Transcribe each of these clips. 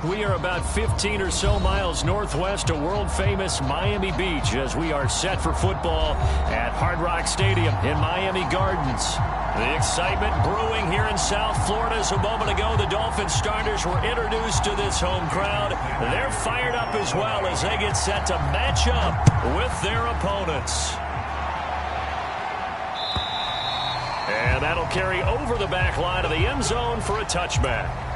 We are about 15 or so miles northwest of world-famous Miami Beach as we are set for football at Hard Rock Stadium in Miami Gardens. The excitement brewing here in South Florida. As a moment ago, the Dolphins starters were introduced to this home crowd. They're fired up as well as they get set to match up with their opponents. And that'll carry over the back line of the end zone for a touchback.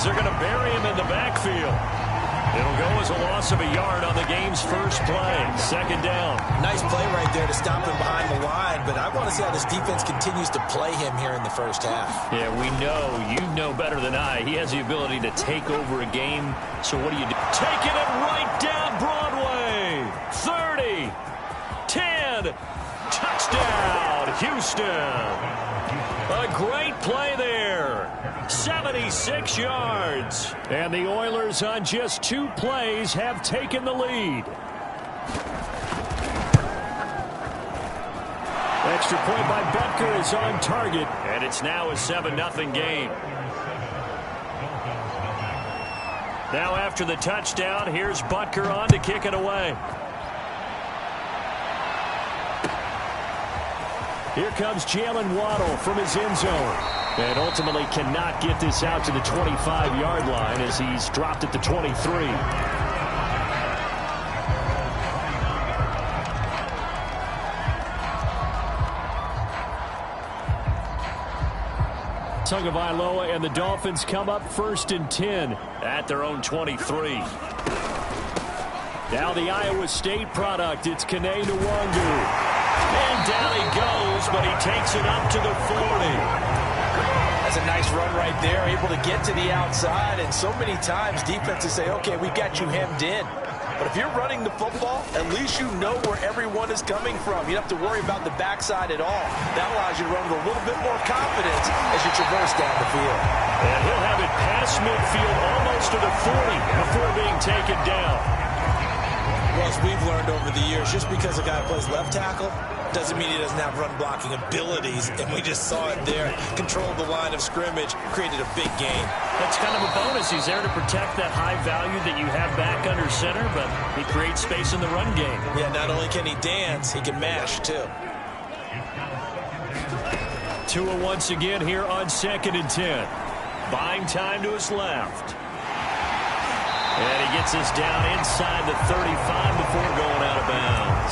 They're going to bury him in the backfield. It'll go as a loss of a yard on the game's first play. Second down. Nice play right there to stop him behind the line, but I want to see how this defense continues to play him here in the first half. Yeah, we know. You know better than I. He has the ability to take over a game. So what do you do? Taking it right down Broadway. 30. 10. Touchdown, Houston. A great play there. 76 yards. And the Oilers on just 2 plays have taken the lead. Extra point by Butker is on target. And it's now a 7-0 game. Now after the touchdown, here's Butker on to kick it away. Here comes Jalen Waddle from his end zone. And ultimately cannot get this out to the 25-yard line as he's dropped at the 23. Tagovailoa and the Dolphins come up 1st and 10 at their own 23. Now the Iowa State product, it's Kene Nwangu. And down he goes, but he takes it up to the 40. That's a nice run right there, able to get to the outside. And so many times defenses say, okay, we've got you hemmed in. But if you're running the football, at least you know where everyone is coming from. You don't have to worry about the backside at all. That allows you to run with a little bit more confidence as you traverse down the field. And he'll have it past midfield almost to the 40 before being taken down. Well, as we've learned over the years, just because a guy plays left tackle doesn't mean he doesn't have run blocking abilities, and we just saw it there. Controlled the line of scrimmage, created a big gain. That's kind of a bonus. He's there to protect that high value that you have back under center, but he creates space in the run game. Yeah, not only can he dance, he can mash too. Tua once again here on 2nd and 10. Buying time to his left. And he gets us down inside the 35 before going out of bounds.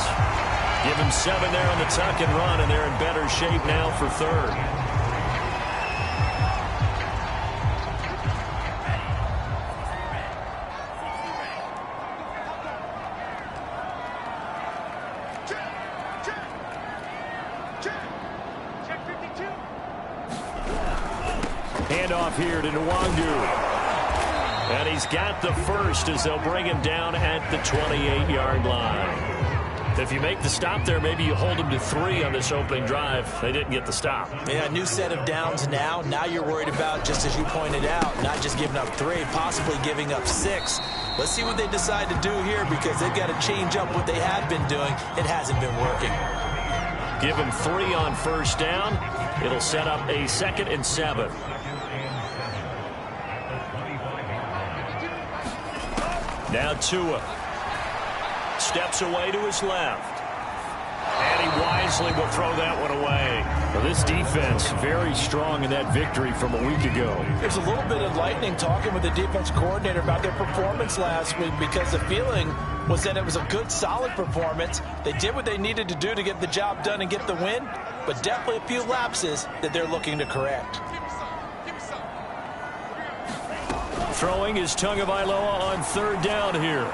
Give him 7 there on the tuck and run, and they're in better shape now for 3rd. Handoff here to Nwangu. And he's got the first as they'll bring him down at the 28-yard line. If you make the stop there, maybe you hold them to 3 on this opening drive. They didn't get the stop. Yeah, new set of downs now. Now you're worried about, just as you pointed out, not just giving up 3, possibly giving up 6. Let's see what they decide to do here because they've got to change up what they have been doing. It hasn't been working. Give him 3 on 1st down. It'll set up a 2nd and 7. Now Tua steps away to his left. And he wisely will throw that one away. Well, this defense very strong in that victory from a week ago. There's a little bit of lightning talking with the defense coordinator about their performance last week because the feeling was that it was a good, solid performance. They did what they needed to do to get the job done and get the win, but definitely a few lapses that they're looking to correct. Throwing is Tagovailoa on 3rd down here.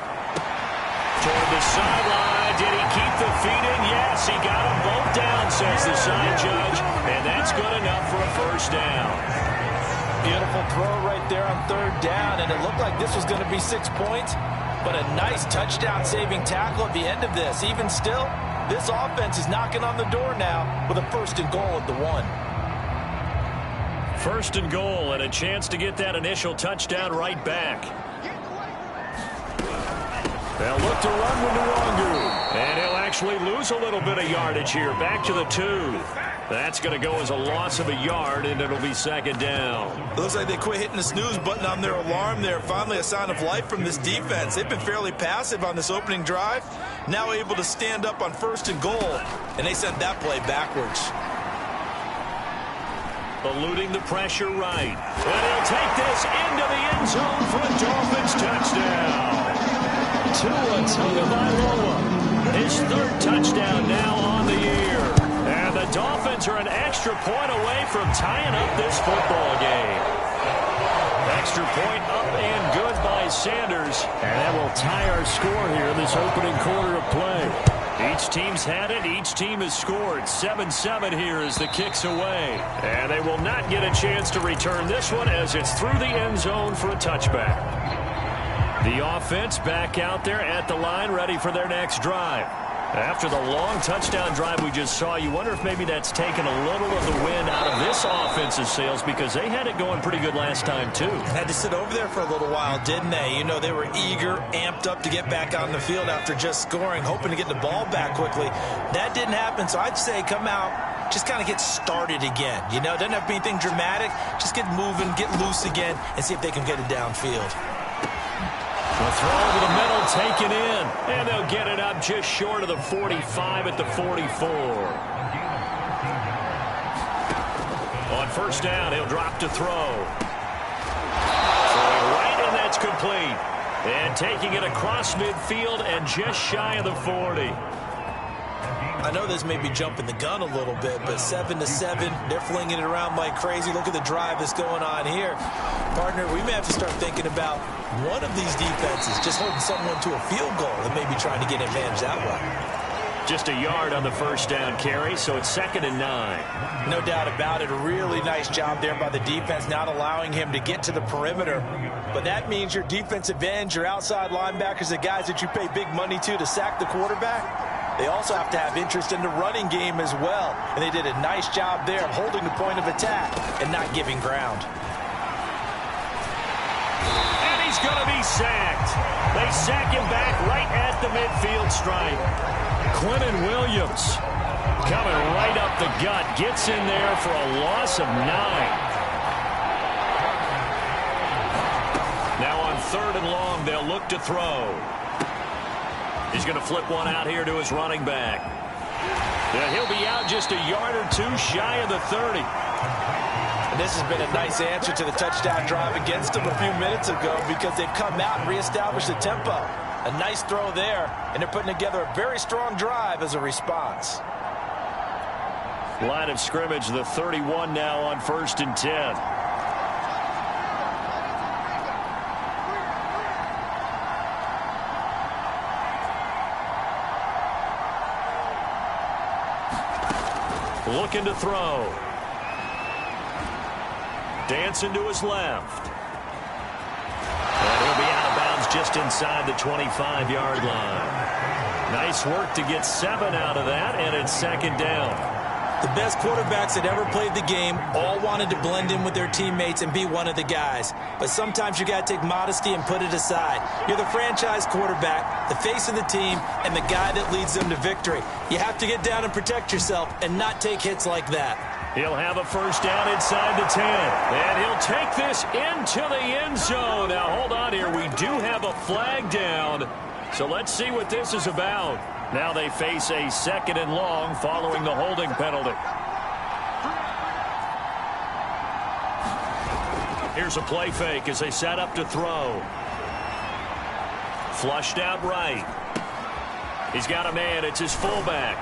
toward the sideline. Did he keep the feet in? Yes, he got them both down, says the side judge. And that's good enough for a first down. Beautiful throw right there on third down, and it looked like this was going to be 6 points, but a nice touchdown-saving tackle at the end of this. Even still, this offense is knocking on the door now with a first and goal at the 1. First and goal, and a chance to get that initial touchdown right back. They'll look to run with Nwangu, and he'll actually lose a little bit of yardage here. Back to the 2. That's going to go as a loss of a yard, and it'll be second down. It looks like they quit hitting the snooze button on their alarm there. Finally a sign of life from this defense. They've been fairly passive on this opening drive. Now able to stand up on first and goal, and they sent that play backwards. Eluding the pressure right. And he'll take this into the end zone for a Dolphins touchdown. Tua Tagovailoa, his third touchdown now on the year. And the Dolphins are an extra point away from tying up this football game. Extra point up and good by Sanders. And that will tie our score here in this opening quarter of play. Each team's had it. Each team has scored. 7-7 here as the kick's away. And they will not get a chance to return this one as it's through the end zone for a touchback. The offense back out there at the line ready for their next drive. After the long touchdown drive we just saw, you wonder if maybe that's taken a little of the wind out of this offense's sails because they had it going pretty good last time too. Had to sit over there for a little while, didn't they? You know, they were eager, amped up to get back on the field after just scoring, hoping to get the ball back quickly. That didn't happen, so I'd say come out, just kind of get started again. You know, it doesn't have to be anything dramatic. Just get moving, get loose again, and see if they can get it downfield. The throw over the middle, taken in, and they'll get it up just short of the 45 at the 44. On first down, he'll drop to throw. Throwing right, and that's complete. And taking it across midfield and just shy of the 40. I know this may be jumping the gun a little bit, but 7-7, they're flinging it around like crazy. Look at the drive that's going on here. Partner, we may have to start thinking about one of these defenses just holding someone to a field goal and maybe trying to get advantage that way. Just a yard on the first down carry, so it's 2nd and 9. No doubt about it. A really nice job there by the defense, not allowing him to get to the perimeter. But that means your defensive ends, your outside linebackers, the guys that you pay big money to sack the quarterback, they also have to have interest in the running game as well. And they did a nice job there of holding the point of attack and not giving ground. And he's going to be sacked. They sack him back right at the midfield stripe. Quinnen Williams coming right up the gut. Gets in there for a loss of 9. Now on 3rd and long, they'll look to throw. He's going to flip one out here to his running back. Yeah, he'll be out just a yard or two shy of the 30. And this has been a nice answer to the touchdown drive against them a few minutes ago because they've come out and reestablished the tempo. A nice throw there, and they're putting together a very strong drive as a response. Line of scrimmage, the 31 now on 1st and 10. Looking to throw. Dancing to his left. And he'll be out of bounds just inside the 25-yard line. Nice work to get 7 out of that, and it's 2nd down. The best quarterbacks that ever played the game all wanted to blend in with their teammates and be one of the guys. But sometimes you got to take modesty and put it aside. You're the franchise quarterback, the face of the team, and the guy that leads them to victory. You have to get down and protect yourself and not take hits like that. He'll have a first down inside the 10. And he'll take this into the end zone. Now, hold on here. We do have a flag down. So let's see what this is about. Now they face a 2nd and long following the holding penalty. Here's a play fake as they set up to throw. Flushed out right. He's got a man. It's his fullback.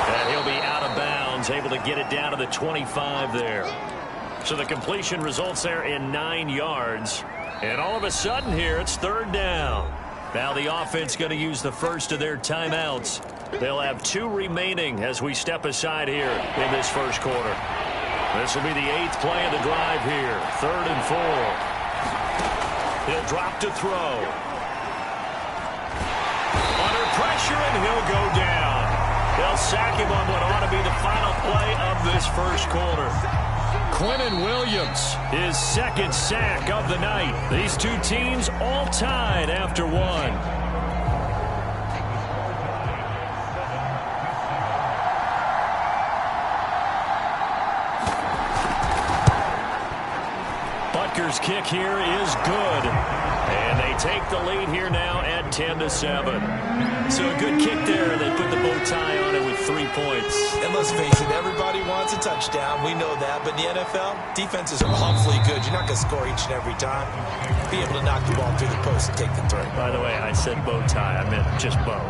And he'll be out of bounds, able to get it down to the 25 there. So the completion results there in 9 yards. And all of a sudden here, it's 3rd down. Now the offense going to use the first of their timeouts. They'll have 2 remaining as we step aside here in this first quarter. This will be the 8th play of the drive here. 3rd and 4. He'll drop to throw. Under pressure, and he'll go down. They'll sack him on what ought to be the final play of this first quarter. Quinnen Williams, his 2nd sack of the night. These 2 teams all tied after 1. Butker's kick here is good. And they take the lead here now at 10-7. So a good kick there. They put the bow tie on it with 3 points. And let's face it, everybody wants a touchdown. We know that. But in the NFL, defenses are awfully good. You're not going to score each and every time. Be able to knock the ball through the post and take the throw. By the way, I said bow tie. I meant just bow.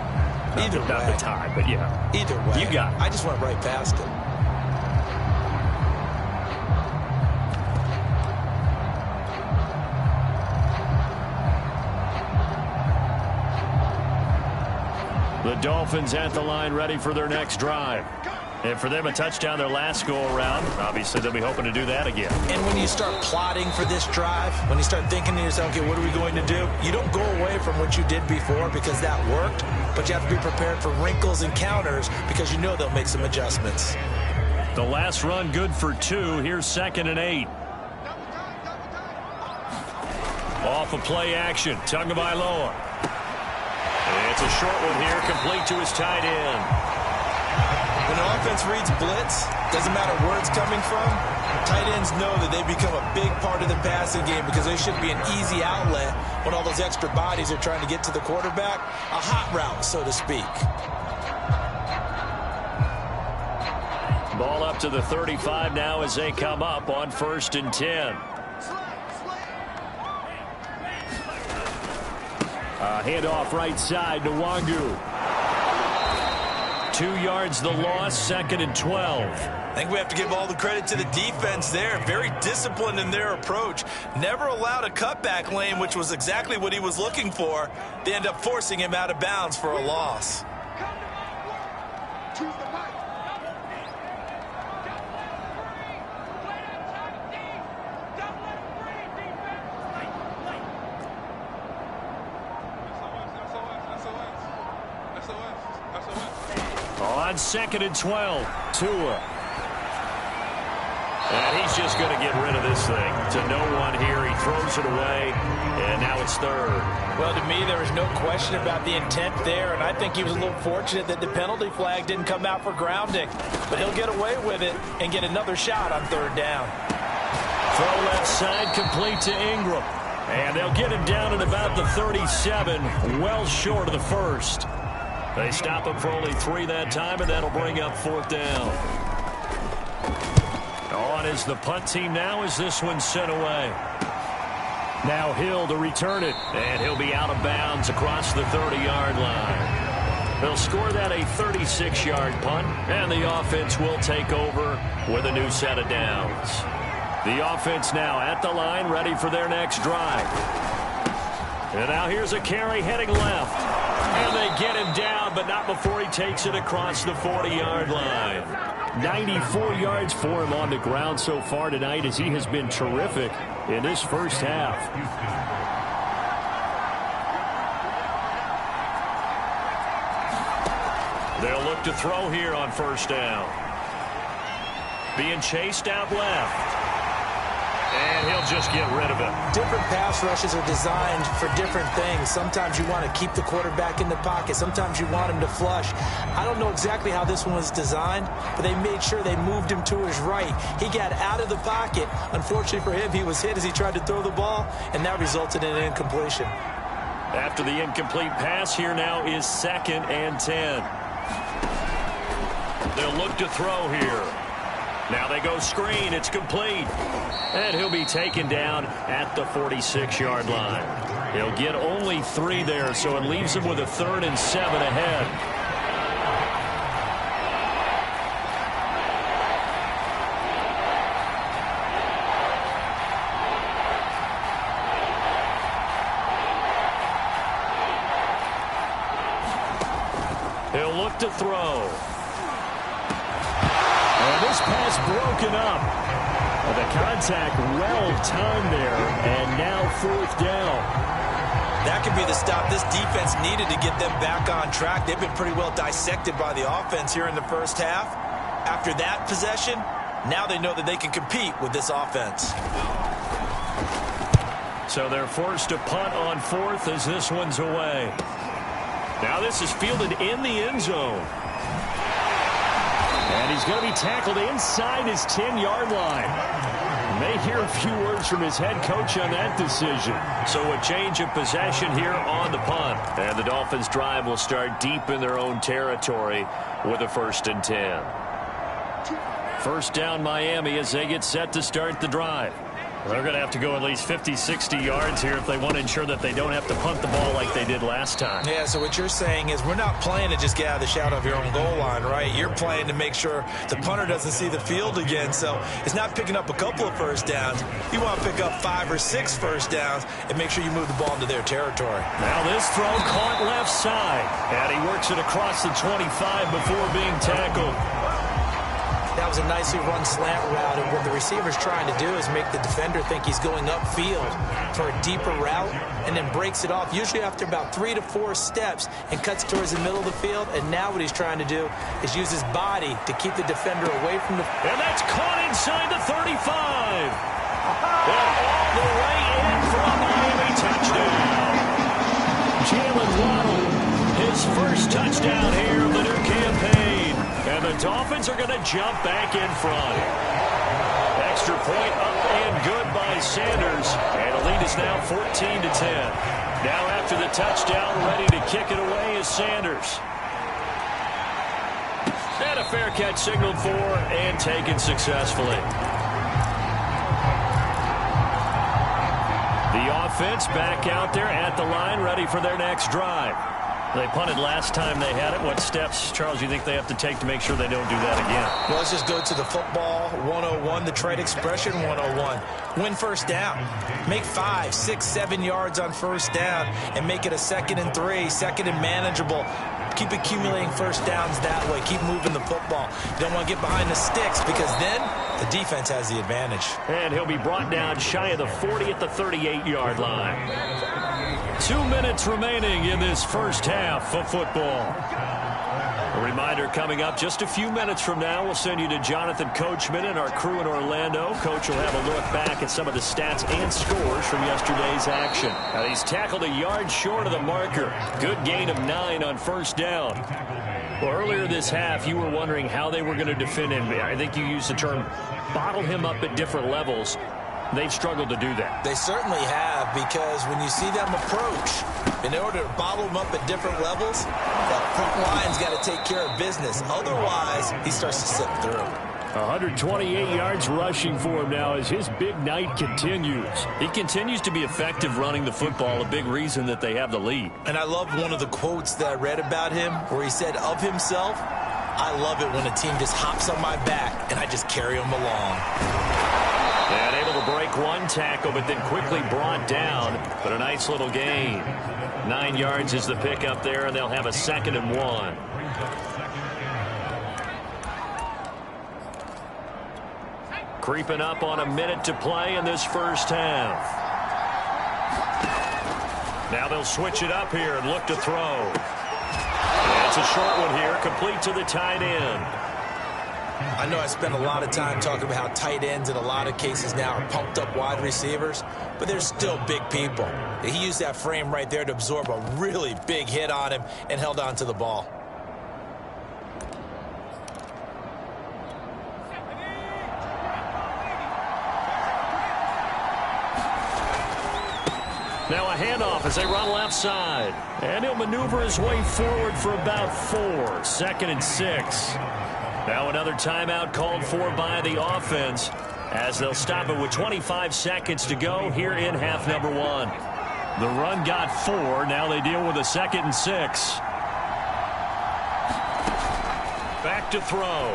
Not the tie, but yeah. Either way. You got it. I just went right past it. The Dolphins at the line ready for their next drive. And for them, a touchdown their last go-around. Obviously, they'll be hoping to do that again. And when you start plotting for this drive, when you start thinking to yourself, okay, what are we going to do? You don't go away from what you did before because that worked, but you have to be prepared for wrinkles and counters because you know they'll make some adjustments. The last run good for 2. Here's 2nd and 8. Off of play action. Tagovailoa. It's a short one here, complete to his tight end. When an offense reads blitz, doesn't matter where it's coming from, tight ends know that they become a big part of the passing game because they should be an easy outlet when all those extra bodies are trying to get to the quarterback. A hot route, so to speak. Ball up to the 35 now as they come up on 1st and 10. Handoff right side to Wangu. 2 yards the loss, 2nd and 12. I think we have to give all the credit to the defense there. Very disciplined in their approach. Never allowed a cutback lane, which was exactly what he was looking for. They end up forcing him out of bounds for a loss. On 2nd and 12, Tua. And he's just going to get rid of this thing. To no one here. He throws it away, and now it's 3rd. Well, to me, there was no question about the intent there, and I think he was a little fortunate that the penalty flag didn't come out for grounding. But he'll get away with it and get another shot on 3rd down. Throw left side, complete to Ingram. And they'll get him down at about the 37, well short of the 1st. They stop him for only 3 that time, and that'll bring up 4th down. On is the punt team now as this one's sent away. Now Hill to return it, and he'll be out of bounds across the 30-yard line. They'll score that a 36-yard punt, and the offense will take over with a new set of downs. The offense now at the line, ready for their next drive. And now here's a carry heading left. And they get him down, but not before he takes it across the 40-yard line. 94 yards for him on the ground so far tonight as he has been terrific in this first half. They'll look to throw here on 1st down. Being chased out left. And he'll just get rid of it. Different pass rushes are designed for different things. Sometimes you want to keep the quarterback in the pocket. Sometimes you want him to flush. I don't know exactly how this one was designed, but they made sure they moved him to his right. He got out of the pocket. Unfortunately for him, he was hit as he tried to throw the ball, and that resulted in an incompletion. After the incomplete pass, here now is 2nd and 10. They'll look to throw here. Now they go screen. It's complete. And he'll be taken down at the 46-yard line. He'll get only 3 there, so it leaves him with a 3rd and 7 ahead. look to throw. And this pass broken up. The contact well-timed there, and now 4th down. That could be the stop this defense needed to get them back on track. They've been pretty well dissected by the offense here in the first half. After that possession, now they know that they can compete with this offense. So they're forced to punt on 4th as this one's away. Now this is fielded in the end zone. And he's going to be tackled inside his 10-yard line. May hear a few words from his head coach on that decision. So a change of possession here on the punt. And the Dolphins' drive will start deep in their own territory with a 1st and 10. First down Miami as they get set to start the drive. They're going to have to go at least 50, 60 yards here if they want to ensure that they don't have to punt the ball like they did last time. Yeah, so what you're saying is we're not playing to just get out of the shadow of your own goal line, right? You're playing to make sure the punter doesn't see the field again. So it's not picking up a couple of first downs. You want to pick up 5 or 6 first downs and make sure you move the ball into their territory. Now this throw caught left side. And he works it across the 25 before being tackled. That was a nicely run slant route, and what the receiver's trying to do is make the defender think he's going upfield for a deeper route and then breaks it off, usually after about 3 to 4 steps, and cuts towards the middle of the field. And now what he's trying to do is use his body to keep the defender away from the... And that's caught inside the 35. And all the way in for a Miami touchdown. Jalen Waddle, his first touchdown here of the new campaign. And the Dolphins are going to jump back in front. Extra point up and good by Sanders. And the lead is now 14 to 10. Now after the touchdown, ready to kick it away is Sanders. And a fair catch signaled for and taken successfully. The offense back out there at the line, ready for their next drive. They punted last time they had it. What steps, Charles, you think they have to take to make sure they don't do that again? Well, let's just go to the football 101, the trade expression 101. Win first down. Make 5, 6, 7 yards on first down and make it a 2nd and 3, 2nd and manageable. Keep accumulating first downs that way. Keep moving the football. You don't want to get behind the sticks because then the defense has the advantage. And he'll be brought down shy of the 40 at the 38-yard line. 2 minutes remaining in this first half of football. A reminder coming up just a few minutes from now. We'll send you to Jonathan Coachman and our crew in Orlando. Coach will have a look back at some of the stats and scores from yesterday's action. Now, he's tackled a yard short of the marker. Good gain of 9 on first down. Well, earlier this half, you were wondering how they were going to defend him. I think you used the term bottle him up at different levels. They've struggled to do that. They certainly have, because when you see them approach, in order to bottle them up at different levels, that front line's got to take care of business. Otherwise, he starts to slip through. 128 yards rushing for him now as his big night continues. He continues to be effective running the football, a big reason that they have the lead. And I love one of the quotes that I read about him where he said of himself, "I love it when a team just hops on my back and I just carry them along." And able to break one tackle, but then quickly brought down. But a nice little gain. 9 yards is the pickup there, and they'll have a 2nd and 1. Creeping up on a minute to play in this first half. Now they'll switch it up here and look to throw. It's a short one here, complete to the tight end. I know I spent a lot of time talking about how tight ends in a lot of cases now are pumped up wide receivers, but they're still big people. He used that frame right there to absorb a really big hit on him and held on to the ball. Now a handoff as they run left side. And he'll maneuver his way forward for about 4. 2nd and 6. Now another timeout called for by the offense as they'll stop it with 25 seconds to go here in half number 1. The run got 4. Now they deal with a 2nd and 6. Back to throw.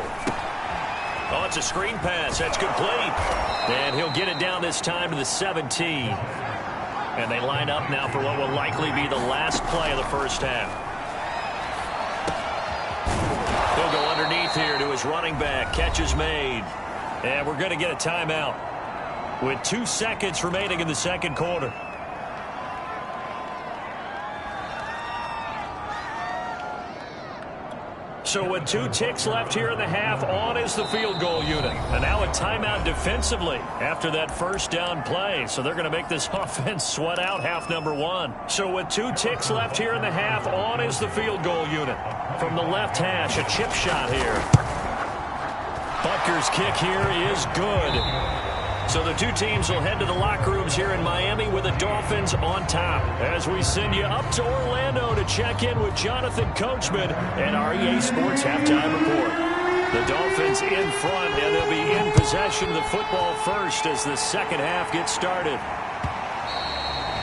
Oh, it's a screen pass. That's complete. And he'll get it down this time to the 17. And they line up now for what will likely be the last play of the first half. underneath here to his running back. Catch is made. And we're going to get a timeout with 2 seconds remaining in the second quarter. So with 2 ticks left here in the half, on is the field goal unit. And now a timeout defensively after that first down play. So they're going to make this offense sweat out half number 1. So with 2 ticks left here in the half, on is the field goal unit. From the left hash, a chip shot here. Butker's kick here is good. So the 2 teams will head to the locker rooms here in Miami with the Dolphins on top. As we send you up to Orlando to check in with Jonathan Coachman and our EA Sports Halftime Report. The Dolphins in front, and they'll be in possession of the football first as the second half gets started.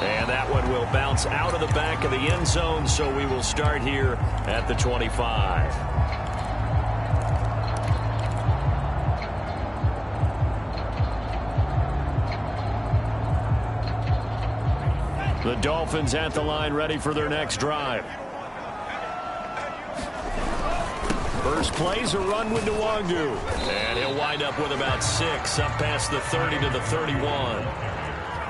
And that one will bounce out of the back of the end zone, so we will start here at the 25. The Dolphins at the line, ready for their next drive. First play's a run with Nwangu. And he'll wind up with about 6, up past the 30 to the 31.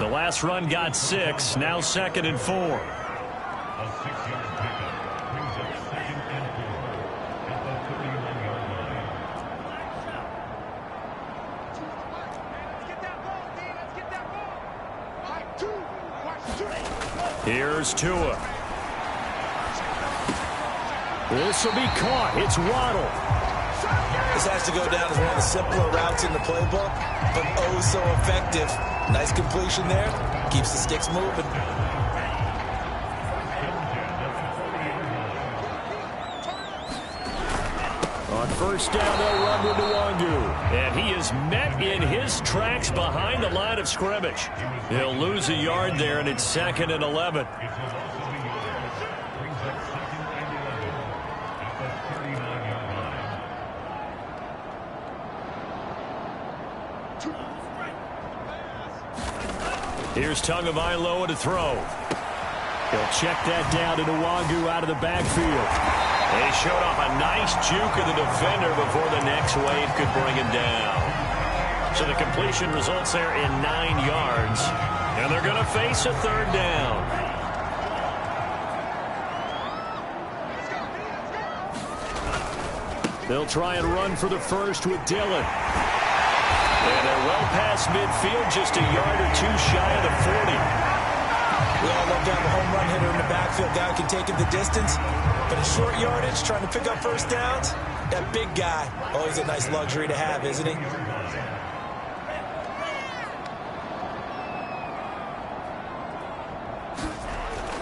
The last run got 6, now 2nd and 4. Here's Tua. This will be caught. It's Waddle. This has to go down as one of the simpler routes in the playbook, but oh so effective. Nice completion there. Keeps the sticks moving. On first down, they'll run with Nwangu. And he is met in his tracks behind the line of scrimmage. He'll lose a yard there, and it's 2nd and 11. Here's Tagovailoa to throw. He'll check that down to Nwangu out of the backfield. And he showed off a nice juke of the defender before the next wave could bring him down. So the completion results there in 9 yards. And they're going to face a 3rd down. They'll try and run for the first with Dillon. And they're well past midfield, just a yard or 2 shy of the 40. We all love to have a home run hitter in the backfield. Guy who can take it the distance. But in short yardage, trying to pick up first downs, that big guy, always a nice luxury to have, isn't he?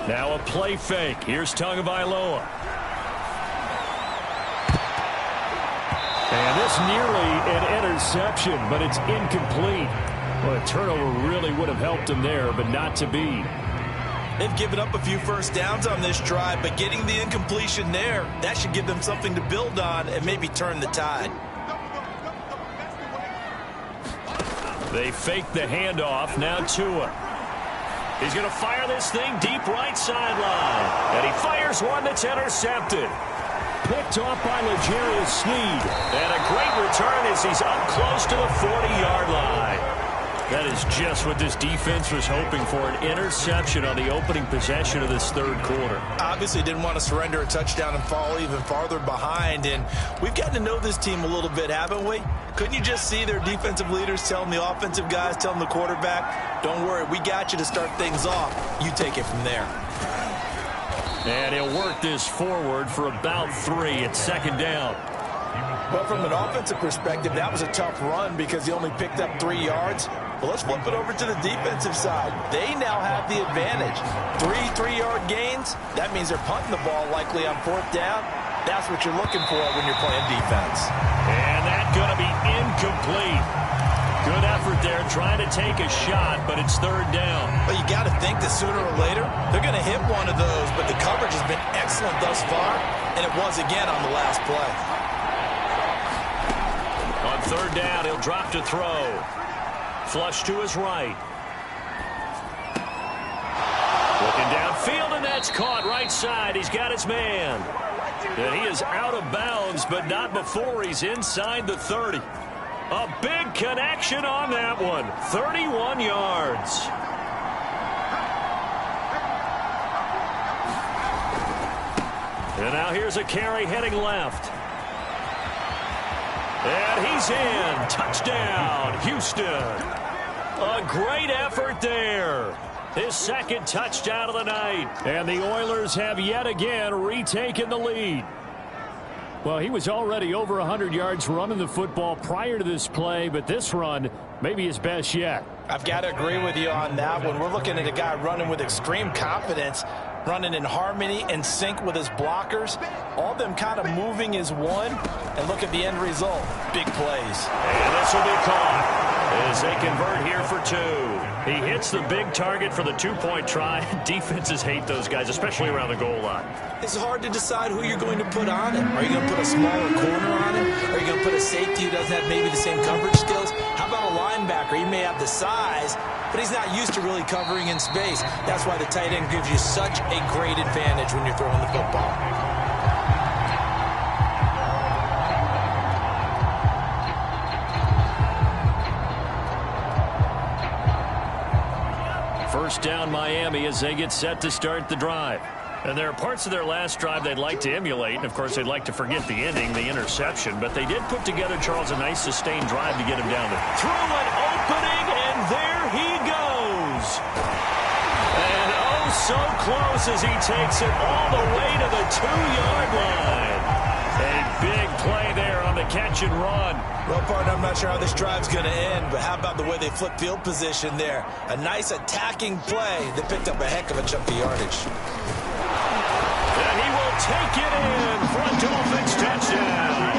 Now a play fake. Here's Tagovailoa. And this nearly an interception, but it's incomplete. Well, a turnover really would have helped him there, but not to be. They've given up a few first downs on this drive, but getting the incompletion there, that should give them something to build on and maybe turn the tide. They fake the handoff. Now Tua. He's going to fire this thing deep right sideline. And he fires one that's intercepted. Picked off by L'Jarius Sneed. And a great return as he's up close to the 40-yard line. That is just what this defense was hoping for, an interception on the opening possession of this 3rd quarter. Obviously didn't want to surrender a touchdown and fall even farther behind, and we've gotten to know this team a little bit, haven't we? Couldn't you just see their defensive leaders telling the offensive guys, telling the quarterback, don't worry, we got you to start things off. You take it from there. And he'll work this forward for about 3 at 2nd down. But from an offensive perspective, that was a tough run because he only picked up 3 yards. Well, let's flip it over to the defensive side. They now have the advantage. 3 3-yard gains. That means they're punting the ball likely on 4th down. That's what you're looking for when you're playing defense. And that's going to be incomplete. Good effort there trying to take a shot, but it's 3rd down. Well, you got to think that sooner or later they're going to hit one of those, but the coverage has been excellent thus far, and it was again on the last play. On 3rd down, he'll drop to throw. Flush to his right. Looking downfield, and that's caught right side. He's got his man. And he is out of bounds, but not before he's inside the 30. A big connection on that one. 31 yards. And now here's a carry heading left. And he's in. Touchdown, Houston. A great effort there. His second touchdown of the night. And the Oilers have yet again retaken the lead. Well, he was already over 100 yards running the football prior to this play, but this run may be his best yet. I've got to agree with you on that one. We're looking at a guy running with extreme confidence, running in harmony and sync with his blockers. All of them kind of moving as one. And look at the end result. Big plays. And this will be caught as they convert here for 2. He hits the big target for the 2-point try. Defenses hate those guys, especially around the goal line. It's hard to decide who you're going to put on him. Are you going to put a smaller corner on him? Are you going to put a safety who doesn't have maybe the same coverage skills? How about a linebacker? He may have the size, but he's not used to really covering in space. That's why the tight end gives you such a great advantage when you're throwing the football. First down Miami as they get set to start the drive. And there are parts of their last drive they'd like to emulate. And, of course, they'd like to forget the ending, the interception. But they did put together, Charles, a nice sustained drive to get him down there. Through an opening, and there he goes. And oh, so close as he takes it all the way to the 2-yard line. A big play there on the catch and run. Well, partner, I'm not sure how this drive's going to end, but how about the way they flip field position there? A nice attacking play that picked up a heck of a chunk of yardage. And he will take it in for a Dolphins touchdown.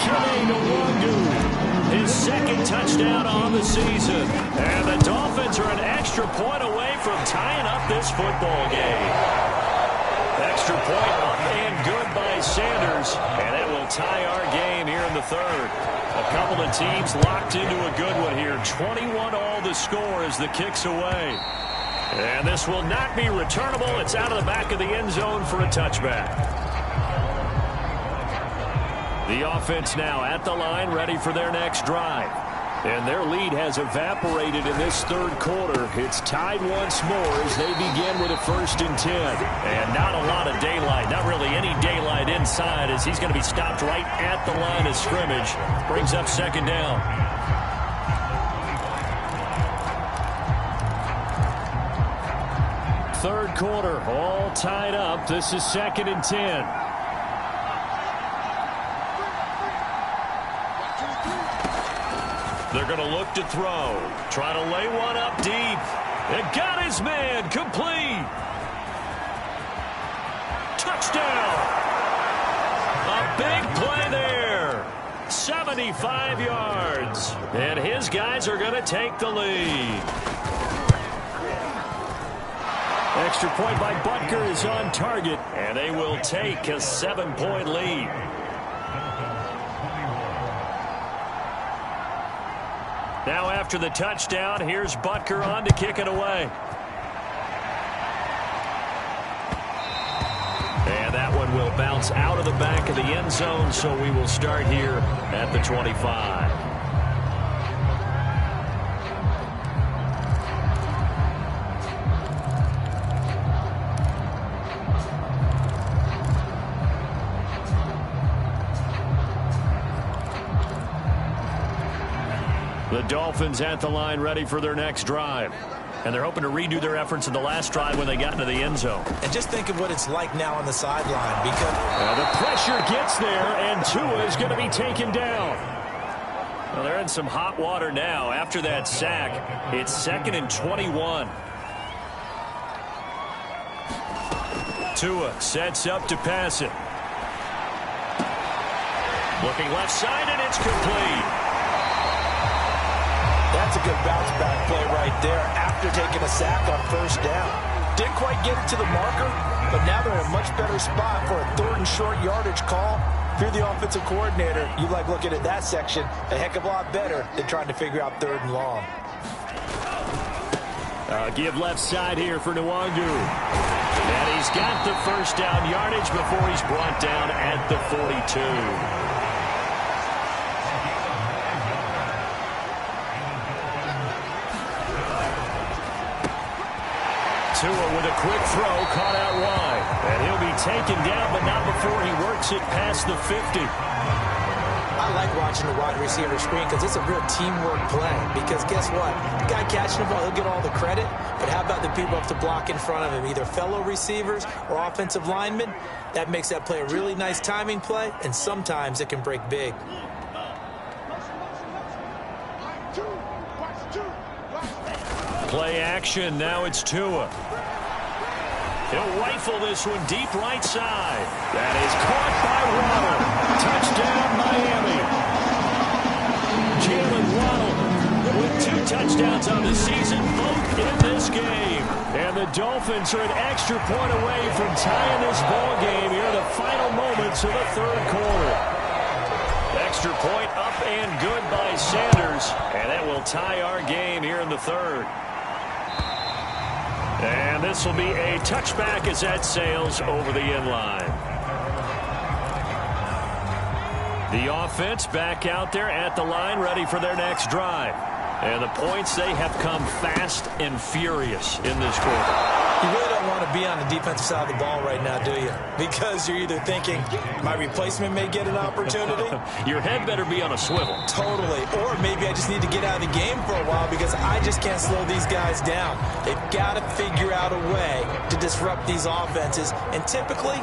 Kene Nwangwu, his second touchdown on the season. And the Dolphins are an extra point away from tying up this football game. Extra point up and good by Sanders. And that will tie our game here in the third. A couple of teams locked into a good one here. 21-all the score as the kick's away. And this will not be returnable. It's out of the back of the end zone for a touchback. The offense now at the line, ready for their next drive. And their lead has evaporated in this third quarter. It's tied once more as they begin with a 1st and 10. And not a lot of daylight, not really any daylight inside, as he's going to be stopped right at the line of scrimmage. Brings up 2nd down. Third quarter, all tied up. This is 2nd and 10. They're going to look to throw. Try to lay one up deep. And got his man. Complete. Touchdown. A big play there. 75 yards. And his guys are going to take the lead. Extra point by Butker is on target. And they will take a 7-point lead. Now after the touchdown, here's Butker on to kick it away. And that one will bounce out of the back of the end zone, so we will start here at the 25. The Dolphins at the line ready for their next drive. And they're hoping to redo their efforts in the last drive when they got into the end zone. And just think of what it's like now on the sideline. Because the pressure gets there, and Tua is going to be taken down. Well, they're in some hot water now. After that sack, it's 2nd and 21. Tua sets up to pass it. Looking left side, and it's complete. That's a good bounce back play right there after taking a sack on 1st down. Didn't quite get it to the marker, but now they're in a much better spot for a 3rd and short yardage call. If you're the offensive coordinator, you like looking at that section a heck of a lot better than trying to figure out 3rd and long. Give left side here for Nwangwu. And he's got the first down yardage before he's brought down at the 42. Tua with a quick throw, caught out wide. And he'll be taken down, but not before he works it past the 50. I like watching the wide receiver screen because it's a real teamwork play. Because guess what? The guy catching the ball, he'll get all the credit. But how about the people up to block in front of him, either fellow receivers or offensive linemen? That makes that play a really nice timing play, and sometimes it can break big. Play action, now it's Tua. He'll rifle this one deep right side. That is caught by Waddle. Touchdown, Miami. Jalen Waddle with 2 touchdowns on the season, both in this game. And the Dolphins are an extra point away from tying this ball game here in the final moments of the third quarter. Extra point up and good by Sanders. And that will tie our game here in the third. And this will be a touchback as that sails over the end line. The offense back out there at the line, ready for their next drive. And the points, they have come fast and furious in this quarter. You really don't want to be on the defensive side of the ball right now, do you? Because you're either thinking, my replacement may get an opportunity. Your head better be on a swivel. Totally. Or maybe I just need to get out of the game for a while because I just can't slow these guys down. They've got to figure out a way to disrupt these offenses. And typically,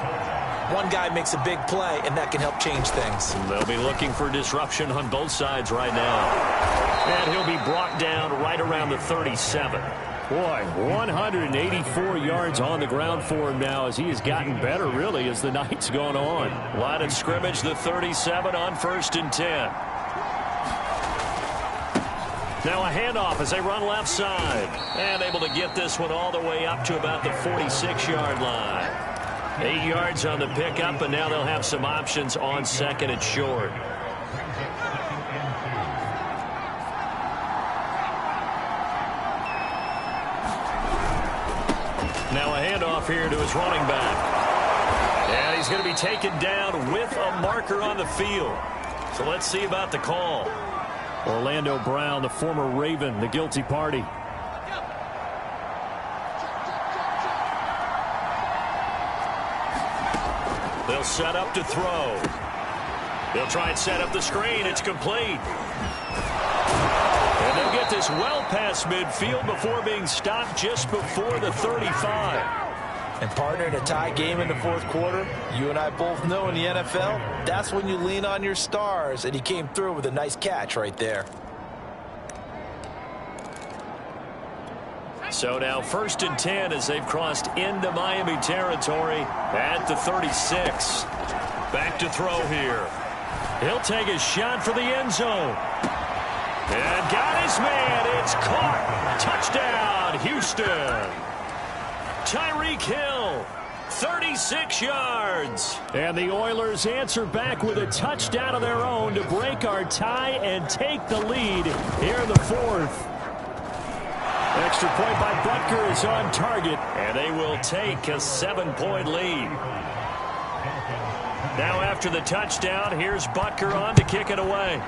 one guy makes a big play, and that can help change things. They'll be looking for disruption on both sides right now. And he'll be brought down right around the 37. Boy, 184 yards on the ground for him now as he has gotten better, really, as the night's gone on. Line of scrimmage, the 37 on 1st and 10. Now a handoff as they run left side. And able to get this one all the way up to about the 46-yard line. 8 yards on the pickup, and now they'll have some options on 2nd and short. Now a handoff here to his running back. And he's going to be taken down with a marker on the field. So let's see about the call. Orlando Brown, the former Raven, the guilty party. They'll set up to throw. They'll try and set up the screen. It's complete. And they'll get this well past midfield before being stopped just before the 35. And partner, in a tie game in the fourth quarter, you and I both know in the NFL, that's when you lean on your stars. And he came through with a nice catch right there. So now 1st and 10 as they've crossed into Miami territory at the 36. Back to throw here. He'll take a shot for the end zone. And got his man. It's caught. Touchdown, Houston. Tyreek Hill, 36 yards. And the Oilers answer back with a touchdown of their own to break our tie and take the lead here in the fourth. Extra point by Butker is on target, and they will take a 7-point lead. Now after the touchdown, here's Butker on to kick it away.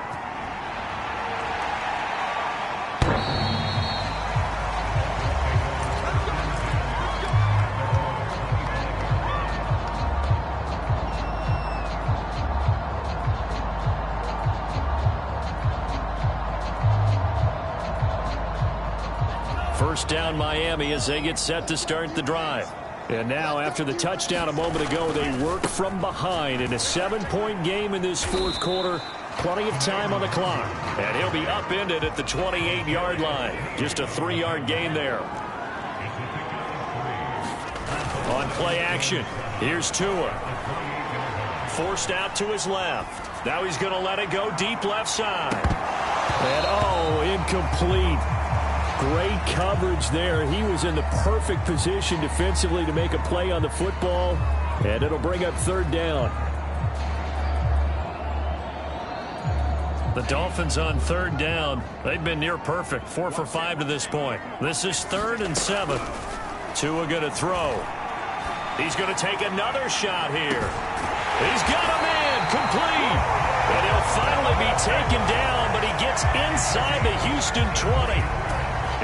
First down Miami as they get set to start the drive. And now after the touchdown a moment ago, they work from behind in a 7-point game in this fourth quarter. Plenty of time on the clock. And he'll be upended at the 28-yard line. Just a 3-yard gain there. On play action, here's Tua. Forced out to his left. Now he's going to let it go deep left side. And incomplete. Great coverage there. He was in the perfect position defensively to make a play on the football, and it'll bring up 3rd down. The Dolphins on 3rd down. They've been near perfect, 4 for 5 to this point. This is 3rd and 7. Tua going to throw. He's going to take another shot here. He's got a man complete. And he'll finally be taken down, but he gets inside the Houston 20.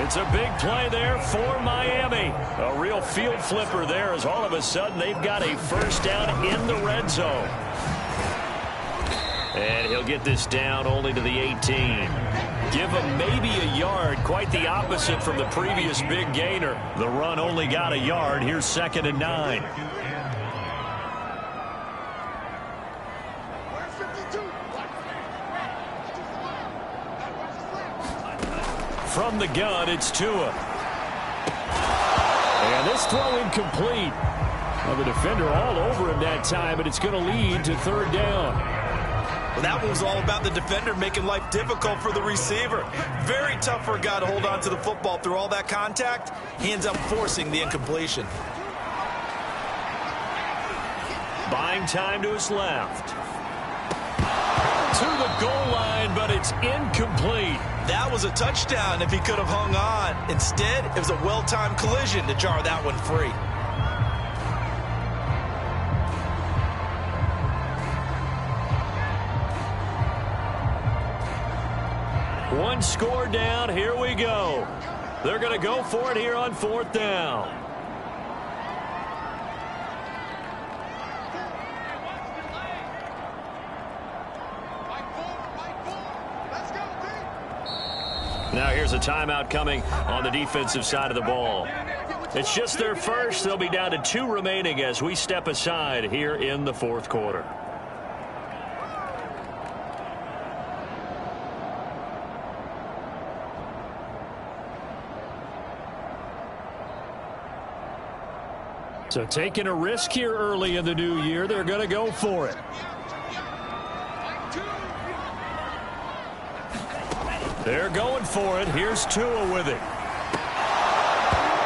It's a big play there for Miami. A real field flipper there as all of a sudden they've got a first down in the red zone. And he'll get this down only to the 18. Give him maybe a yard, quite the opposite from the previous big gainer. The run only got a yard. Here's 2nd and 9. From the gun, it's Tua. And this throw incomplete. Well, the defender all over him that time, but it's going to lead to 3rd down. Well, that one was all about the defender making life difficult for the receiver. Very tough for a guy to hold on to the football through all that contact. He ends up forcing the incompletion. Buying time to his left. To the goal line, but it's incomplete. That was a touchdown if he could have hung on. Instead, it was a well-timed collision to jar that one free. One score down. Here we go. They're going to go for it here on 4th down. Now here's a timeout coming on the defensive side of the ball. It's just their first. They'll be down to 2 remaining as we step aside here in the 4th quarter. So taking a risk here early in the new year, they're going to go for it. They're going for it. Here's Tua with it.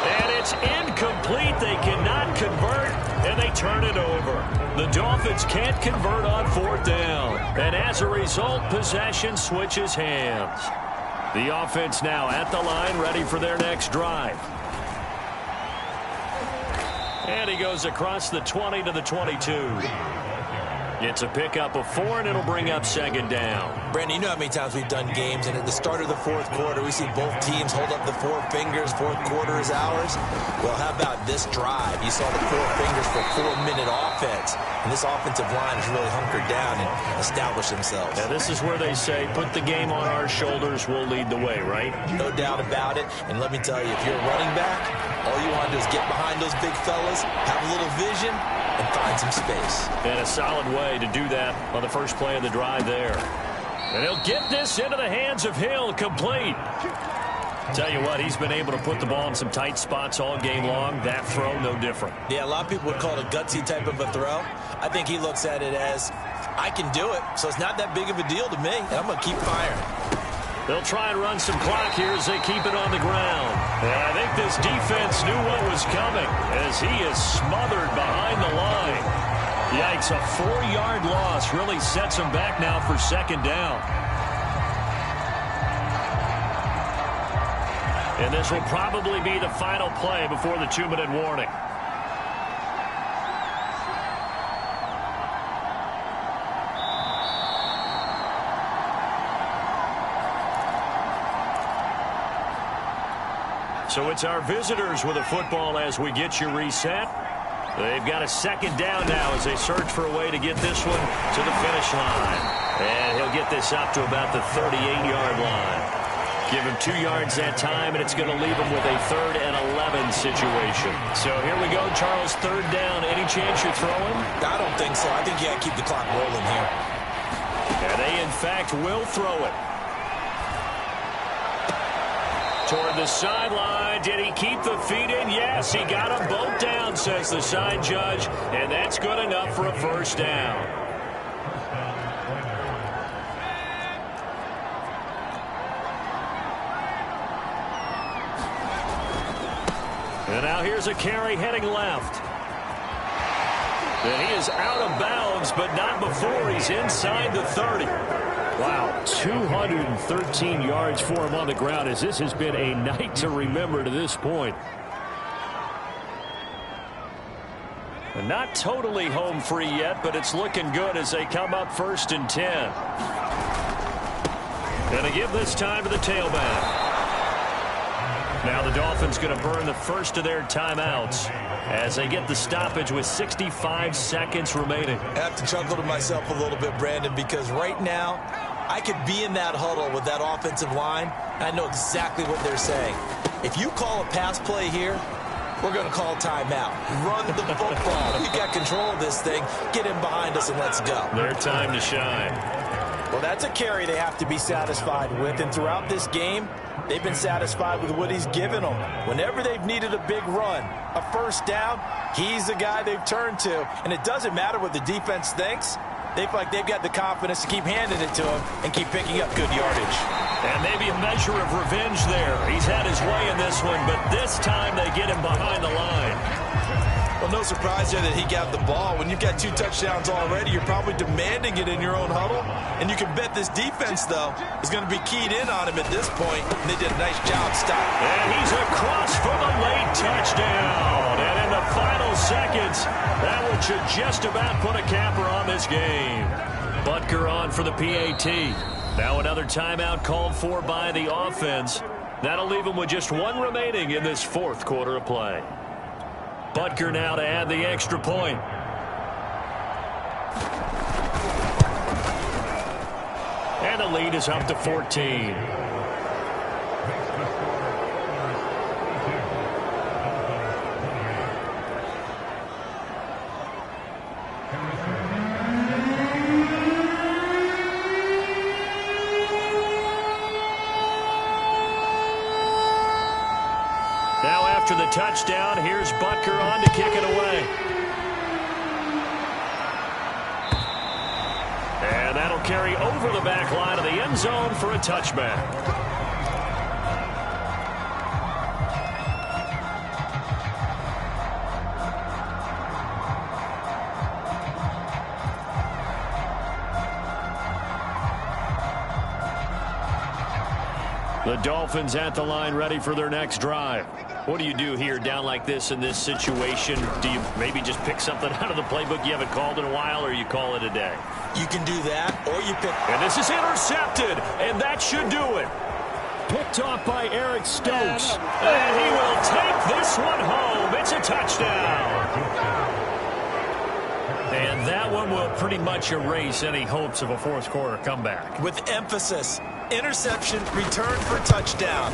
And it's incomplete. They cannot convert, and they turn it over. The Dolphins can't convert on 4th down. And as a result, possession switches hands. The offense now at the line, ready for their next drive. And he goes across the 20 to the 22. It's a pickup of 4, and it'll bring up 2nd down. Brandon, you know how many times we've done games, and at the start of the 4th quarter, we see both teams hold up the 4 fingers, 4th quarter is ours. Well, how about this drive? You saw the 4 fingers for 4-minute offense, and this offensive line has really hunkered down and established themselves. Now, this is where they say, put the game on our shoulders, we'll lead the way, right? No doubt about it, and let me tell you, if you're a running back, all you want to do is get behind those big fellas, have a little vision, and find some space. And a solid way to do that on the first play of the drive there. And he'll get this into the hands of Hill, complete. Tell you what, he's been able to put the ball in some tight spots all game long. That throw, no different. Yeah, a lot of people would call it a gutsy type of a throw. I think he looks at it as, I can do it, so it's not that big of a deal to me, and I'm going to keep firing. They'll try and run some clock here as they keep it on the ground. And I think this defense knew what was coming as he is smothered behind the line. Yikes, a 4-yard loss really sets him back now for 2nd down. And this will probably be the final play before the 2-minute warning. So it's our visitors with a football as we get you reset. They've got a 2nd down now as they search for a way to get this one to the finish line. And he'll get this up to about the 38-yard line. Give him 2 yards that time, and it's going to leave him with a 3rd and 11 situation. So here we go, Charles, 3rd down. Any chance you're throwing? I don't think so. I think you got to keep the clock rolling here. And they, in fact, will throw it. Toward the sideline. Did he keep the feet in? Yes, he got them both down, says the side judge. And that's good enough for a 1st down. And now here's a carry heading left. And he is out of bounds, but not before he's inside the 30. Wow, 213 yards for him on the ground as this has been a night to remember to this point. Not totally home free yet, but it's looking good as they come up 1st and 10. Going to give this time to the tailback. Now the Dolphins going to burn the first of their timeouts as they get the stoppage with 65 seconds remaining. I have to chuckle to myself a little bit, Brandon, because right now I could be in that huddle with that offensive line. I know exactly what they're saying. If you call a pass play here, we're going to call timeout. Run the football. We got control of this thing. Get in behind us and let's go. Their time to shine. Well, that's a carry they have to be satisfied with. And throughout this game, they've been satisfied with what he's given them. Whenever they've needed a big run, a first down, he's the guy they've turned to. And it doesn't matter what the defense thinks. They feel like they've got the confidence to keep handing it to him and keep picking up good yardage. And maybe a measure of revenge there. He's had his way in this one, but this time they get him behind the line. Well, no surprise there that he got the ball. When you've got 2 touchdowns already, you're probably demanding it in your own huddle. And you can bet this defense, though, is going to be keyed in on him at this point. And they did a nice job stopping. And he's across for the late touchdown. And in the final seconds, that one should just about put a capper on this game. Butker on for the PAT. Now another timeout called for by the offense. That'll leave them with just 1 remaining in this 4th quarter of play. Butker now to add the extra point. And the lead is up to 14. Now after the touchdown, here's Butker on to kick it away. And that'll carry over the back line of the end zone for a touchback. The Dolphins at the line ready for their next drive. What do you do here down like this in this situation? Do you maybe just pick something out of the playbook you haven't called in a while, or you call it a day? You can do that, or you pick. And this is intercepted, and that should do it. Picked off by Eric Stokes. And he will take this one home. It's a touchdown. And that one will pretty much erase any hopes of a 4th quarter comeback. With emphasis, interception, return for touchdown.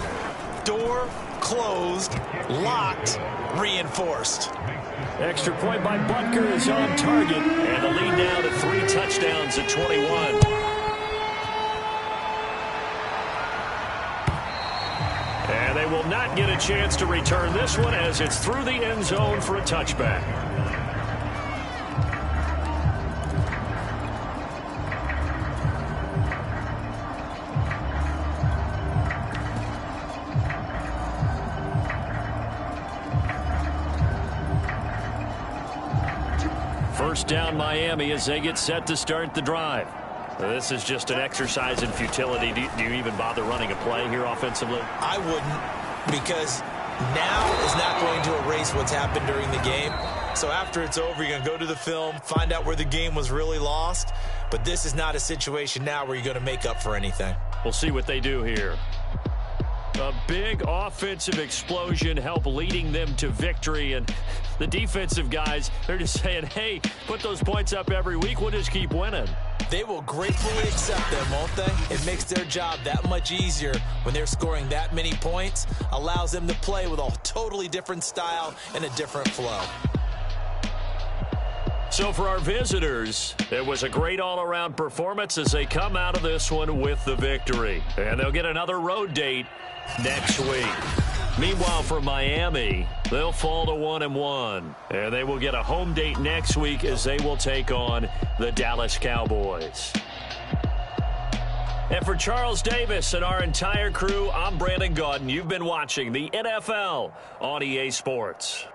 Door closed, locked, reinforced. Extra point by Butker is on target. And the lead now to 3 touchdowns at 21. And they will not get a chance to return this one as it's through the end zone for a touchback. First down Miami as they get set to start the drive. This is just an exercise in futility. Do you even bother running a play here offensively? I wouldn't, because now is not going to erase what's happened during the game. So after it's over, you're going to go to the film, find out where the game was really lost. But this is not a situation now where you're going to make up for anything. We'll see what they do here. A big offensive explosion help leading them to victory. And the defensive guys, they're just saying, hey, put those points up every week. We'll just keep winning. They will gratefully accept them, won't they? It makes their job that much easier when they're scoring that many points. Allows them to play with a totally different style and a different flow. So for our visitors, it was a great all-around performance as they come out of this one with the victory. And they'll get another road date next week. Meanwhile, for Miami, they'll fall to 1-1. And they will get a home date next week as they will take on the Dallas Cowboys. And for Charles Davis and our entire crew, I'm Brandon Gaudin. You've been watching the NFL on EA Sports.